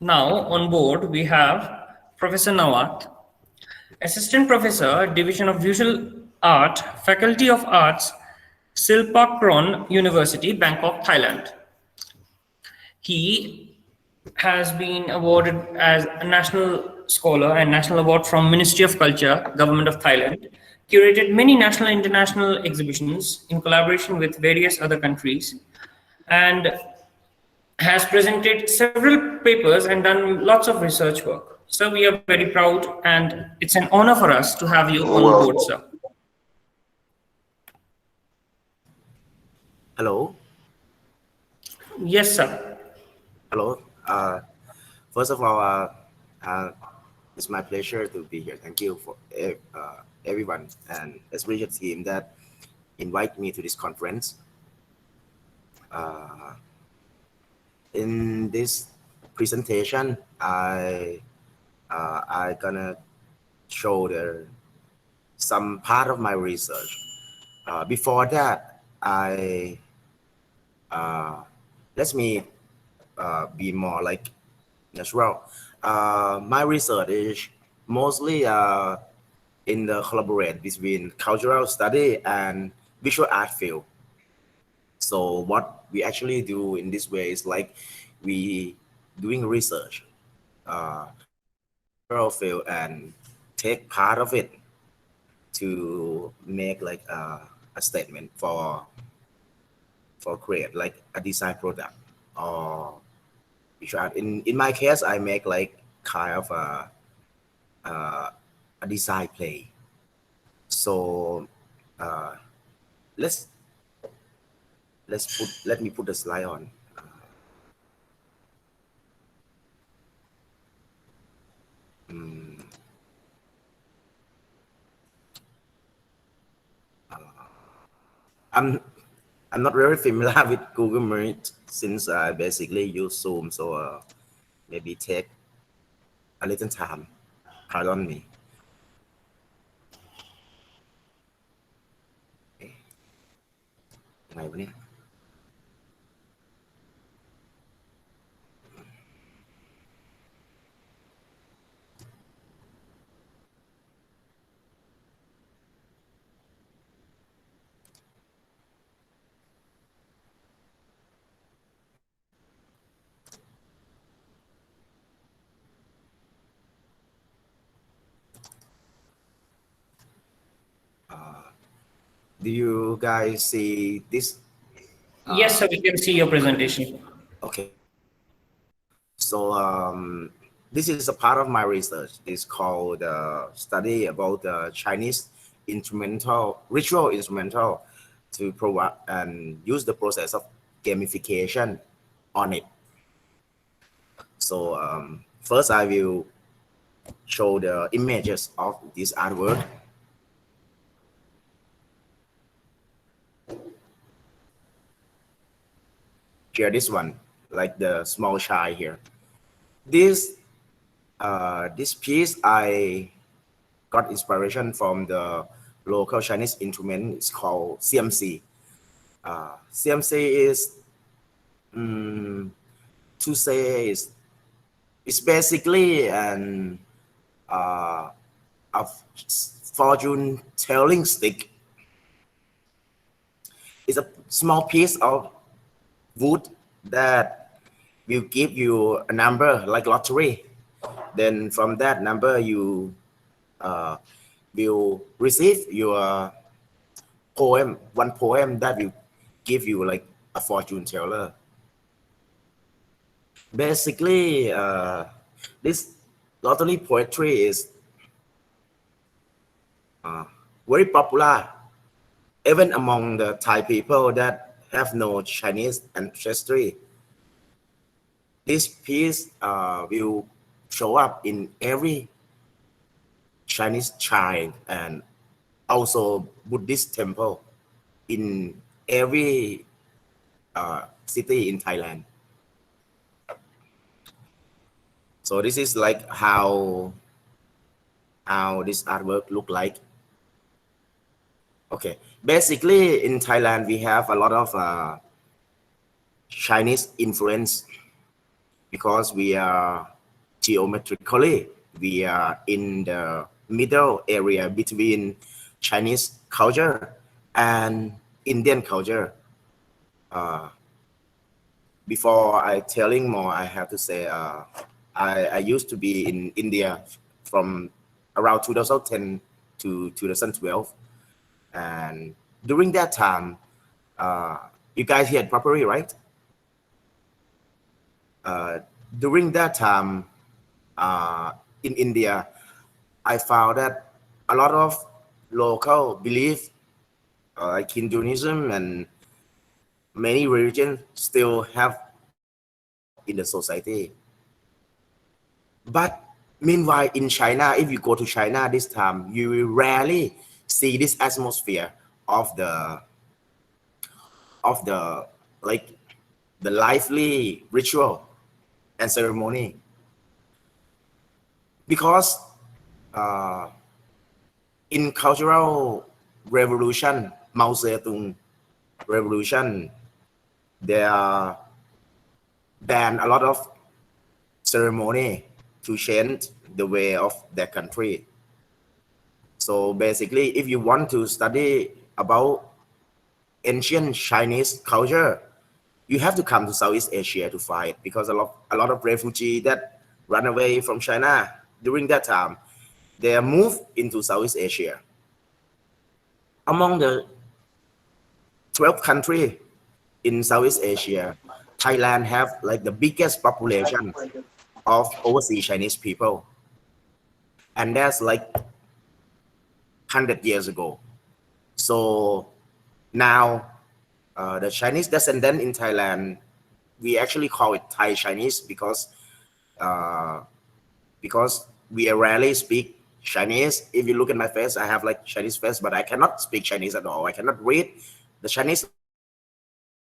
Now on board we have Professor Nawat, Assistant Professor, Division of Visual Art, Faculty of Arts, Silpakorn University, Bangkok, Thailand. He has been awarded as a national scholar and national award from Ministry of Culture, Government of Thailand, curated many national and international exhibitions in collaboration with various other countries, and has presented several papers and done lots of research work. So we are very proud and it's an honor for us to have you on board, sir. Hello. Yes, sir. Hello. First of all, uh, it's my pleasure to be here. Thank you for everyone and especially the team that invite me to this conference. Uh, in this presentation, I gonna show some part of my research. Before that, I let me be more like natural. My research is mostly in the collaborate between cultural study and visual art field. So what we actually do in this way is like we doing research cultural field and take part of it to make like a statement for create like a design product or visual art. In my case, I make like kind of a design play. So uh, let's let me put the slide on. Mm, I'm I'm not very familiar with Google Meet since I basically use Zoom, so maybe take a little time. Pardon me. Okay. ยังไงวะเนี่ย Do you guys see this? Yes, sir, we can see your presentation. Okay. So this is a part of my research. It's called study about the Chinese instrumental, ritual instrumental to provide and use the process of gamification on it. So first I will show the images of this artwork. Share this one, like the small child here. This this piece I got inspiration from the local Chinese instrument. It's called CMC. CMC is to say is it's basically an a fortune telling stick. It's a small piece of wood that will give you a number like lottery. Then from that number you will receive your poem, one poem that will give you like a fortune teller. Basically, this lottery poetry is very popular even among the Thai people that have no Chinese ancestry. This piece will show up in every Chinese shrine and also Buddhist temple in every city in Thailand. So this is like how this artwork look like. Okay, basically in Thailand we have a lot of Chinese influence because we are geometrically, we are in the middle area between Chinese culture and Indian culture. Before I telling more, I have to say I used to be in India from around 2010 to 2012, and during that time, you guys hear it properly, right? Uh, During that time in India, I found that a lot of local belief like Hinduism and many religions still have in the society. But meanwhile, in China, if you go to China this time, you will rarely see this atmosphere of the like the lively ritual and ceremony, because uh, in cultural revolution, Mao Zedong revolution, there banned a lot of ceremony to change the way of their country. So basically, if you want to study about ancient Chinese culture, you have to come to Southeast Asia to find it, because a lot of refugees that run away from China during that time, they are moved into Southeast Asia. Among the 12 countries in Southeast Asia, Thailand have like the biggest population of overseas Chinese people, and that's like 100 years ago. So now the Chinese descendant in Thailand, we actually call it Thai Chinese uh, because we rarely speak Chinese. If you look at my face, I have like Chinese face, but I cannot speak Chinese at all. I cannot read the Chinese,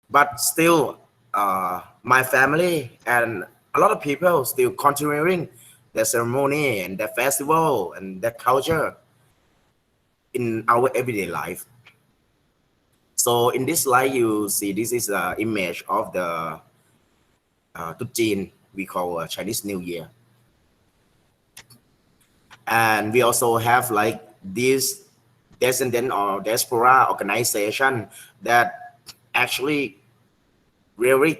but still, my family and a lot of people still continuing their ceremony and their festival and their culture in our everyday life. So in this slide, you see this is an image of the Tutseen, we call Chinese New Year. And we also have like this descendant or diaspora organization that actually really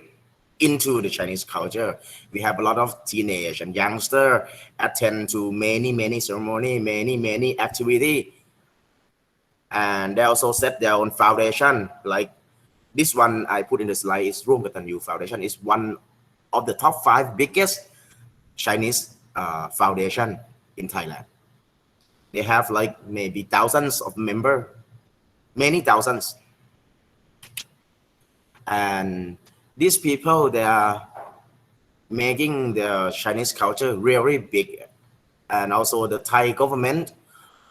into the Chinese culture. We have a lot of teenage and youngster attend to many ceremony, many activity, and they also set their own foundation. Like this one I put in the slide is Room Katanyu Foundation. Is one of the top 5 biggest Chinese foundation in Thailand. They have like maybe thousands of members, many thousands. And these people, they are making the Chinese culture really big. And also the Thai government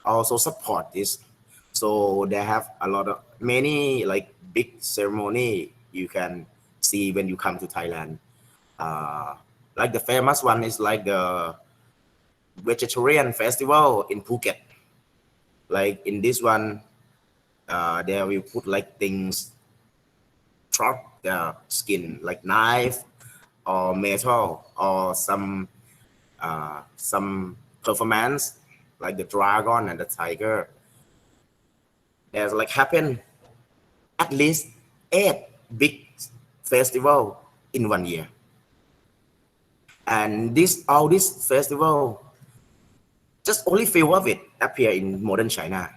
also support this. So they have a lot of many like big ceremony you can see when you come to Thailand. Like the famous one is like the vegetarian festival in Phuket. Like in this one, they will put like things drop the skin, like knife or metal or some performance like the dragon and the tiger. There's like happen at least 8 big festival in 1 year, and all this festival, just only few of it appear in modern China.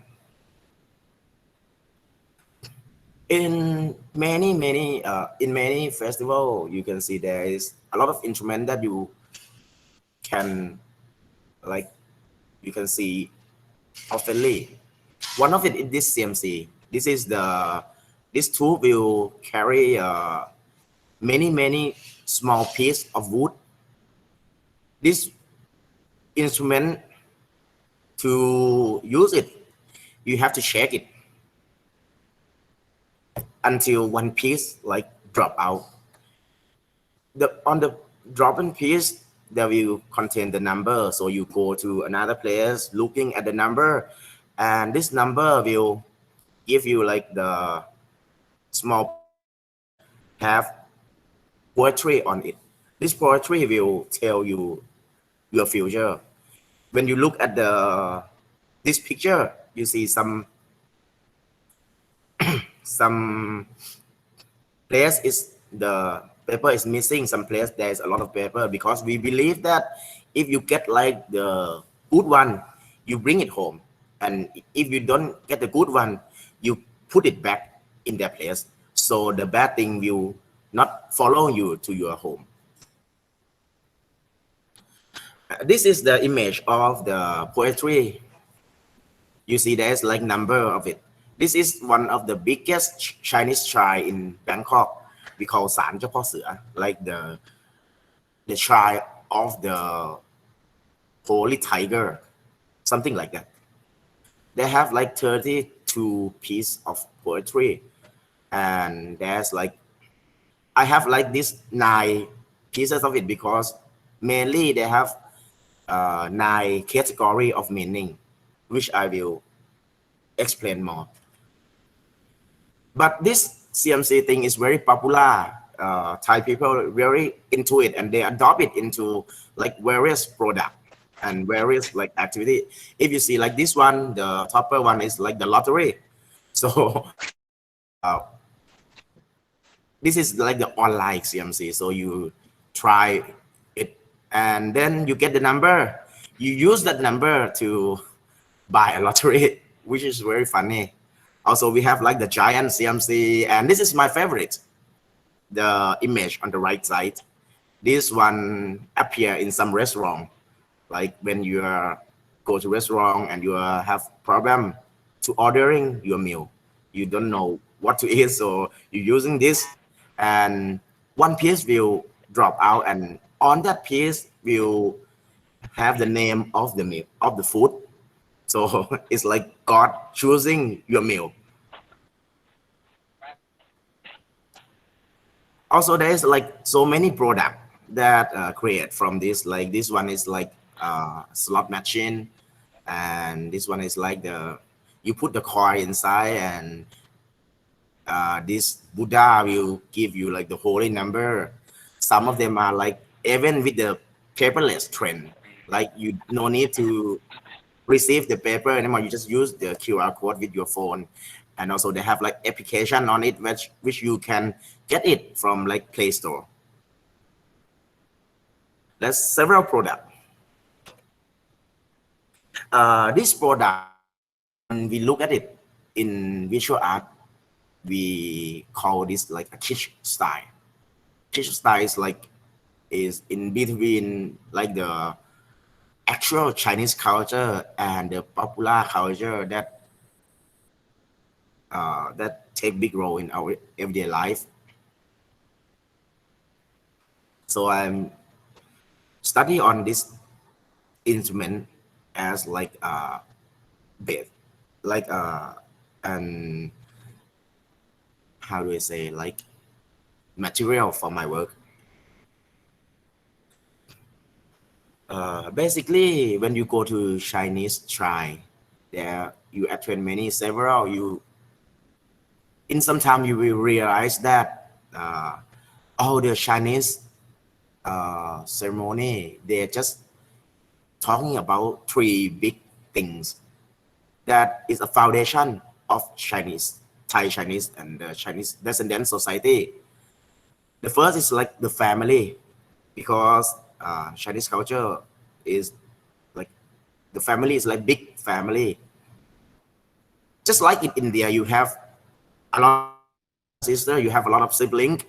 In many festival, you can see there is a lot of instrument that you can like you can see oftenly. One of it is this CMC. This tool will carry many small piece of wood. This instrument, to use it, you have to shake it until one piece like drop out. On the dropping piece, that will contain the number. So you go to another place looking at the number, and this number will give you like the small have poetry on it. This poetry will tell you your future. When you look at the this picture, you see some place is the paper is missing. Some place there's a lot of paper because we believe that if you get like the good one, you bring it home, and if you don't get the good one, you put it back in their place. So the bad thing will not follow you to your home. This is the image of the poetry. You see there's like number of it. This is one of the biggest Chinese shrine in Bangkok. We call San Ch Po Sửa, like the shrine of the holy tiger, something like that. They have like 32 pieces of poetry, and there's like I have like this 9 pieces of it because mainly they have 9 category of meaning, which I will explain more. But this CMC thing is very popular. Thai people are very into it, and they adopt it into like various product and various like activity. If you see like this one, the topper one is like the lottery. So uh, this is like the online CMC. So you try it, and then you get the number. You use that number to buy a lottery, which is very funny. Also, we have like the giant CMC, and this is my favorite. The image on the right side. This one appear in some restaurant, like when you go to restaurant and you have problem to ordering your meal, you don't know what to eat, so you're using this, and one piece will drop out, and on that piece will have the name of the meal of the food. So it's like God choosing your meal. Also, there is like so many product that create from this. Like this one is like slot machine, and this one is like the you put the coin inside, and this Buddha will give you like the holy number. Some of them are like even with the paperless trend, like you no need to receive the paper anymore. You just use the QR code with your phone, and also they have like application on it which you can get it from like Play Store. There's several products. This product, when we look at it in visual art, we call this like a kitsch style. Kitsch style is in between like the actual Chinese culture and the popular culture that take big role in our everyday life. So I'm study on this instrument as like a bit like and how do I say, like material for my work. Basically, when you go to Chinese shrine, there you attend many several. You in some time you will realize that all the Chinese ceremony they're just talking about 3 big things that is a foundation of Thai Chinese, and the Chinese descendant society. The first is like the family, because Chinese culture is like the family is like big family. Just like in India, you have a lot of sister, you have a lot of sibling.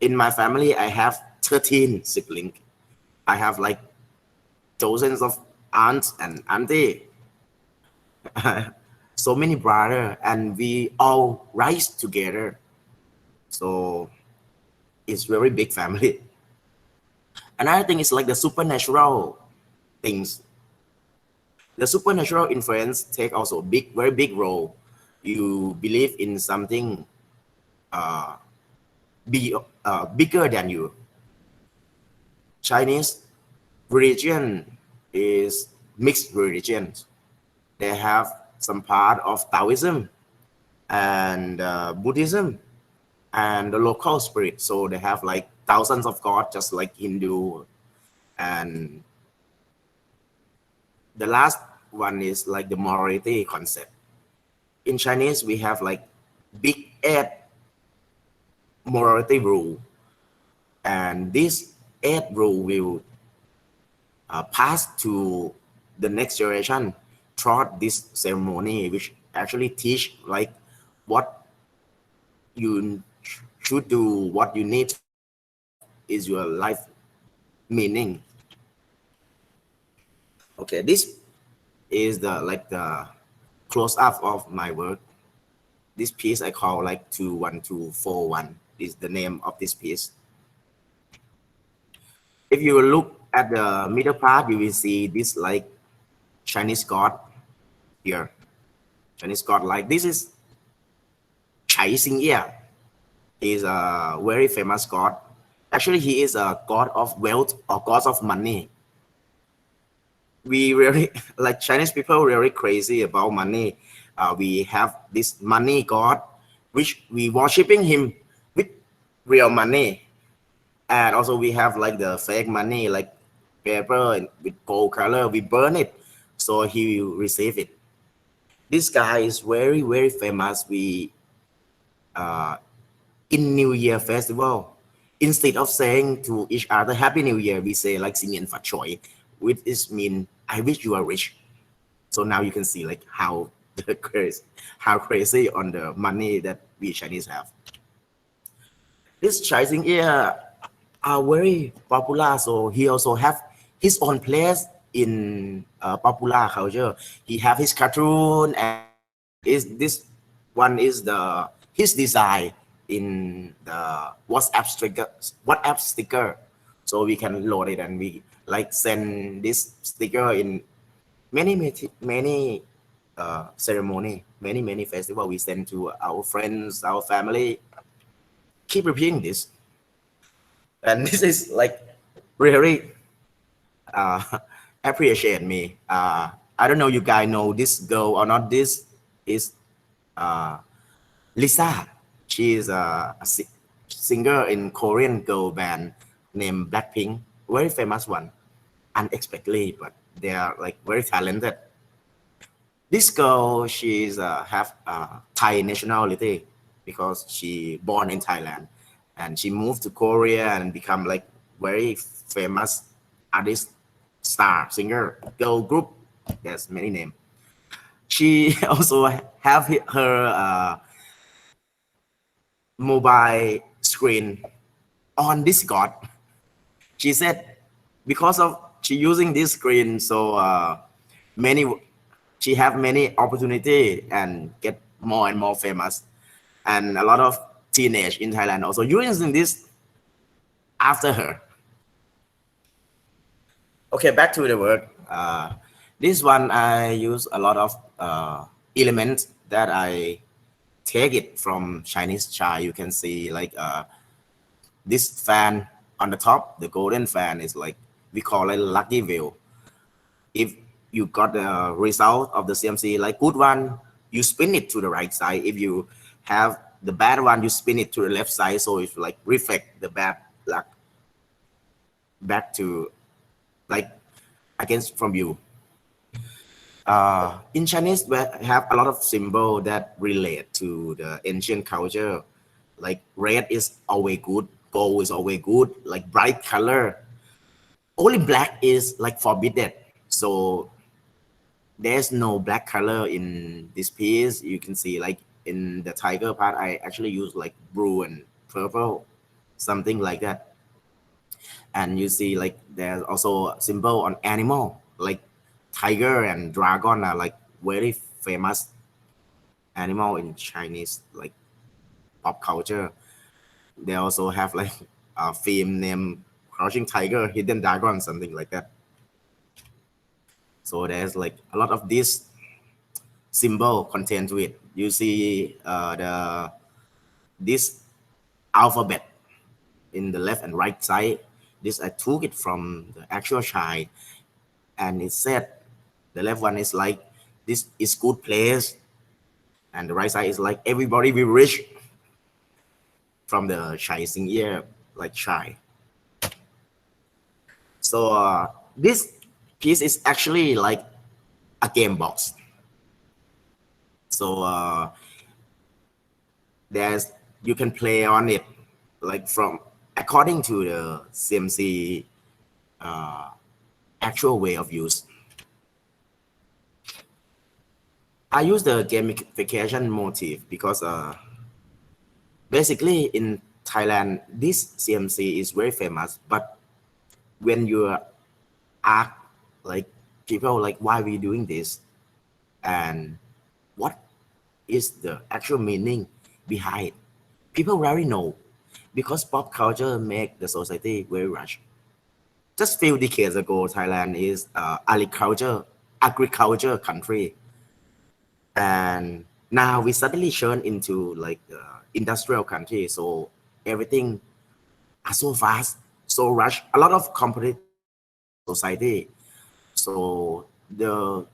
In my family, I have 13 siblings. I have like dozens of aunts and auntie. So many brother, and we all rise together. So it's very big family. Another thing is like the supernatural things. The supernatural influence take also very big role. You believe in something bigger than you. Chinese religion is mixed religions. They have some part of Taoism and Buddhism and the local spirit. So they have like thousands of gods, just like Hindu. And the last one is like the morality concept. In Chinese, we have like big eight morality rule, and this eight rule will pass to the next generation throughout this ceremony, which actually teach like what you should do, what you need to do, what is your life meaning. Okay, this is the close up of my work. This piece I call like 21241 is the name of this piece. If you look at the middle part, you will see this like Chinese god here. Chinese god, like this is Chai Xing Ye. He is a very famous god. Actually, he is a god of wealth or god of money. We really like Chinese people really crazy about money. We have this money god, which we worshiping him with real money, and also we have like the fake money, like paper and with gold color. We burn it, so he will receive it. This guy is very famous. We in New Year festival, instead of saying to each other Happy New Year, we say like "Xin Yan Fat Choi," which is mean I wish you are rich. So now you can see like how crazy on the money that we Chinese have. This Chinese year are very popular, so he also have his own place in popular culture. He have his cartoon, and is this one is the his design in the WhatsApp sticker, so we can load it and we like send this sticker in many ceremony, many festival. We send to our friends, our family. Keep repeating this, and this is like really uh, appreciate me. I don't know you guys know this girl or not. This is uh, Lisa. She is a singer in Korean girl band named Blackpink, very famous one. Unexpectedly, but they are like very talented. This girl, she's have Thai nationality because she born in Thailand, and she moved to Korea and become like very famous artist, star, singer, girl group. There's many names. She also have her mobile screen on Discord. She said because of she using this screen, so many she have many opportunity and get more and more famous, and a lot of teenage in Thailand also using this after her. Okay, back to the work. This one I use a lot of elements that I take it from Chinese chai. You can see like this fan on the top, the golden fan is like we call it lucky wheel. If you got the result of the CMC like good one, you spin it to the right side. If you have the bad one, you spin it to the left side, so it's like reflect the bad luck back to like against from you. In Chinese, we have a lot of symbol that relate to the ancient culture. Like red is always good, gold is always good, like bright color. Only black is like forbidden. So there's no black color in this piece. You can see like in the tiger part, I actually use like blue and purple, something like that. And you see like there's also a symbol on animal, like tiger and dragon are like very famous animal in Chinese like pop culture. They also have like a film named Crouching Tiger, Hidden Dragon, something like that. So there's like a lot of this symbol content to it. You see this alphabet in the left and right side. This I took it from the actual chai, and it said the left one is like this is good place, and the right side is like everybody will rich from the Chai Sing Year. like shy. So this piece is actually like a game box. So there's you can play on it like from according to the CMC uh, actual way of use. I use the gamification motif because basically in Thailand this CMC is very famous, but when you ask like people like why we doing this and what is the actual meaning behind it, people rarely know because pop culture make the society very rushed. Just few decades ago, Thailand is agriculture country, and now we suddenly turn into like industrial country. So everything are so fast, so rush. A lot of competitive society. So the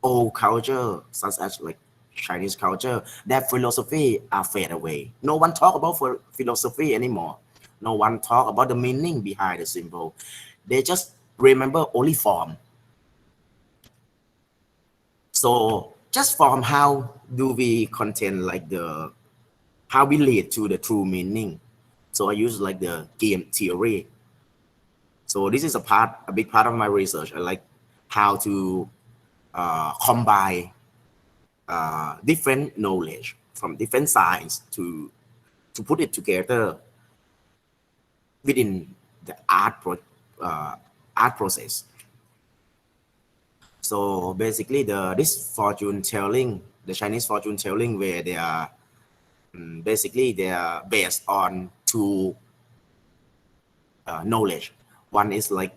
old culture, such as like Chinese culture, that philosophy are fade away. No one talk about philosophy anymore. No one talk about the meaning behind the symbol. They just remember only form. So just form, how do we contain like the how we lead to the true meaning? So I use like the game theory. So this is a big part of my research. I like how to combine different knowledge from different sides to put it together within the uh, art process. So basically, this fortune telling, the Chinese fortune telling, where they are basically they are based on two knowledge. One is like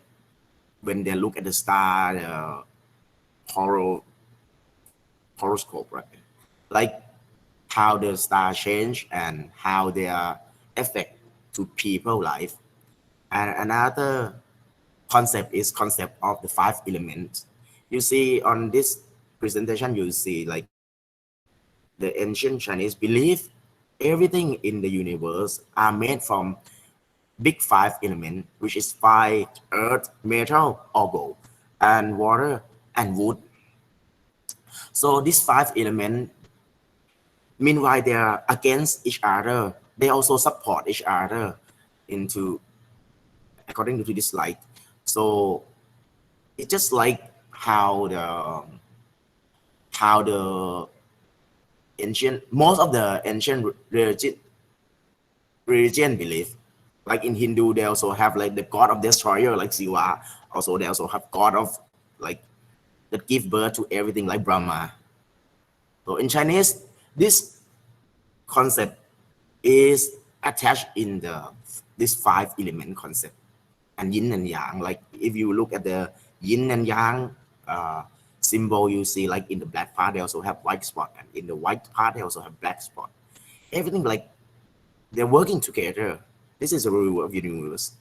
when they look at the star, horo, horoscope, right? Like how the star change and how they are affect to people life. And another concept is concept of the five elements. You see on this presentation, you see like the ancient Chinese belief everything in the universe are made from big five element, which is fire, earth, metal, or gold, and water and wood. So these five elements, meanwhile, they are against each other. They also support each other into according to this light. So it's just like how the ancient most of the ancient religion belief. Like in Hindu, they also have like the god of destroyer like Shiva. Also, they also have god of like that give birth to everything like Brahma. So in Chinese, this concept is attached in the this five element concept and yin and yang. Like if you look at the yin and yang uh, symbol, you see like in the black part they also have white spot, and in the white part they also have black spot. Everything like they're working together. This is a rule of universe.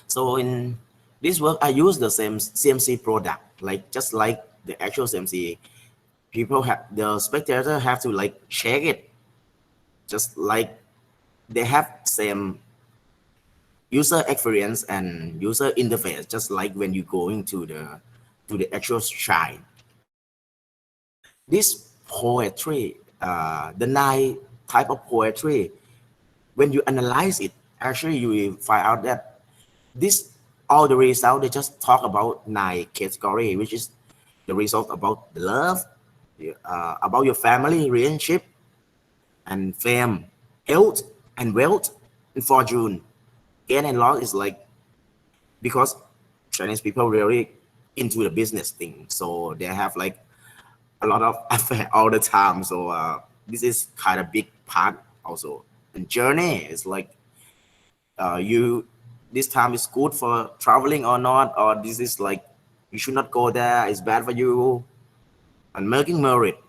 So in this work, I use the same CMC product, like just like the actual CMC. People have the spectator have to like check it, just like they have same user experience and user interface, just like when you go into the actual shrine. This poetry, the nine type of poetry, when you analyze it, actually you will find out that this all the result they just talk about nine category, which is the result about the love, about your family relationship, and fame, health, and wealth, and fortune. Gain and loss is like because Chinese people really into the business thing, so they have like a lot of affair all the time. So this is kind of big part also. And journey is like you this time is good for traveling or not, or this is like you should not go there, it's bad for you. And making merit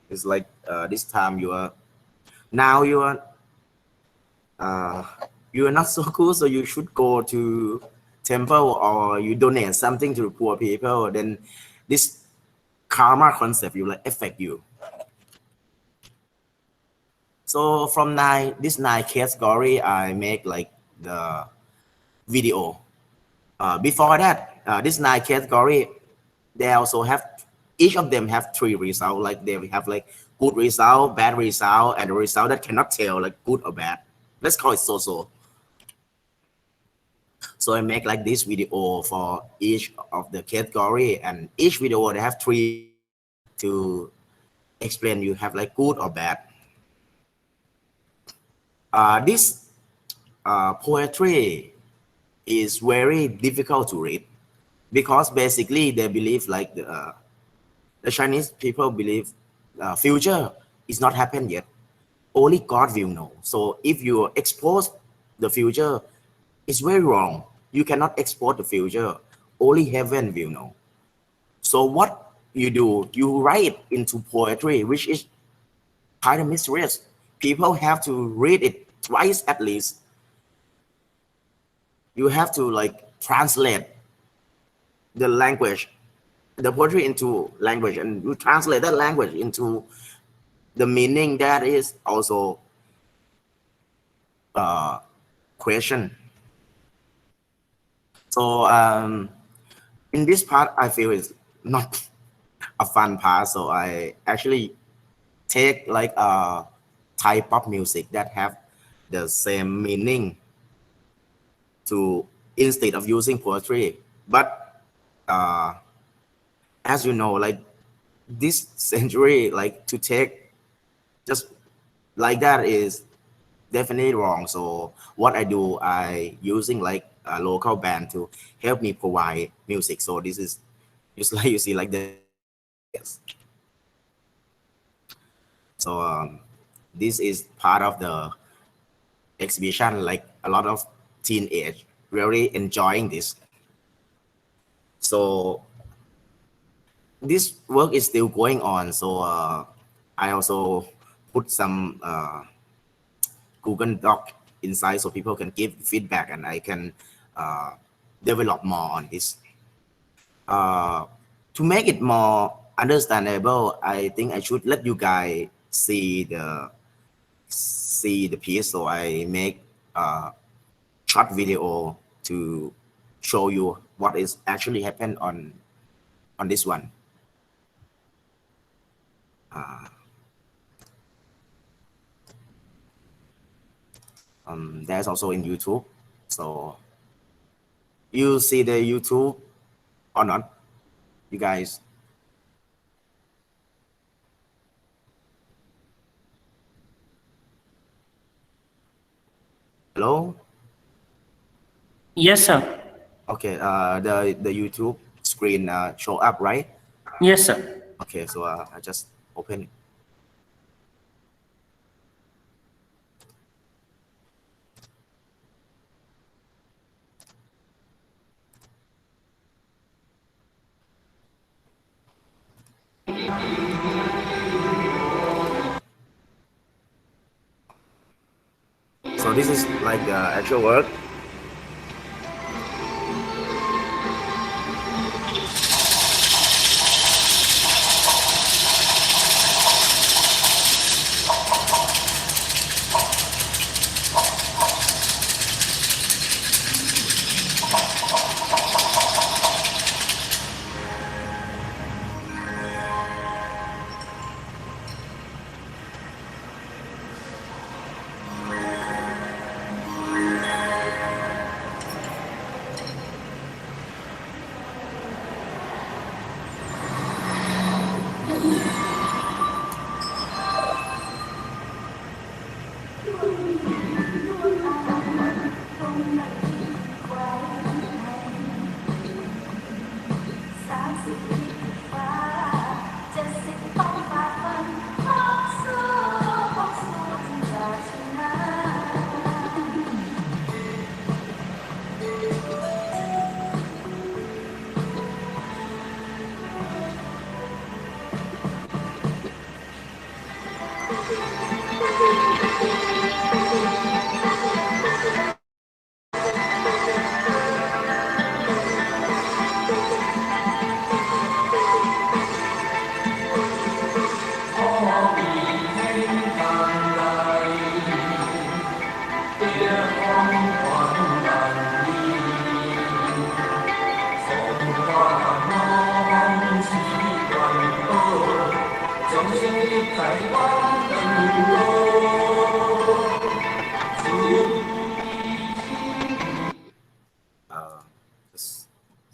is like this time you are now uh, you are not so cool, so you should go to temple or you donate something to the poor people. Then this karma concept will like affect you. So from this nine category, I make like the video. Before that, this nine category, they also have, each of them have three results. Like they have like good result, bad result, and a result that cannot tell like good or bad. Let's call it so-so. So I make like this video for each of the category, and each video they have three to explain you have like good or bad. This poetry is very difficult to read because basically they believe like the Chinese people believe future is not happened yet. Only God will know. So if you expose the future, it's very wrong. You cannot expose the future. Only heaven will know. So what you do, you write into poetry, which is kind of mysterious. People have to read it twice at least. You have to like translate the language, the poetry into language, and you translate that language into the meaning that is also question. So in this part, I feel it's not a fun part. So I actually take like a type of music that have the same meaning to instead of using poetry. But as you know, like this century, like to take just like that is definitely wrong. So what I do, I using like a local band to help me provide music. So this is just like you see like the yes. So this is part of the exhibition. Like a lot of teenage really enjoying this. So this work is still going on. So I also put some Google Doc inside so people can give feedback and I can develop more on this. To make it more understandable, I think I should let you guys see the piece. So I make a short video to show you what is actually happened on this one. There's also in YouTube. So you see the YouTube or not, you guys? Hello? Yes, sir. Okay, the YouTube screen show up, right? Yes, sir. Okay, so I just open it. So this is like the actual work.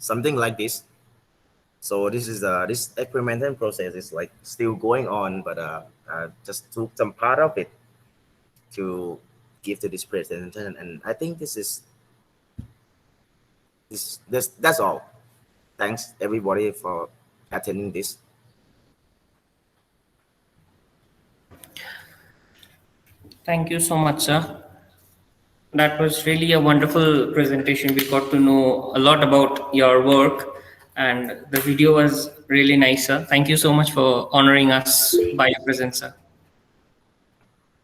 something like this. So this is this experimental process is like still going on, but just took some part of it to give to this presentation, and I think that's all. Thanks everybody for attending this. Thank you so much, sir. That was really a wonderful presentation. We got to know a lot about your work, and the video was really nice, sir. Thank you so much for honoring us by your presence, sir.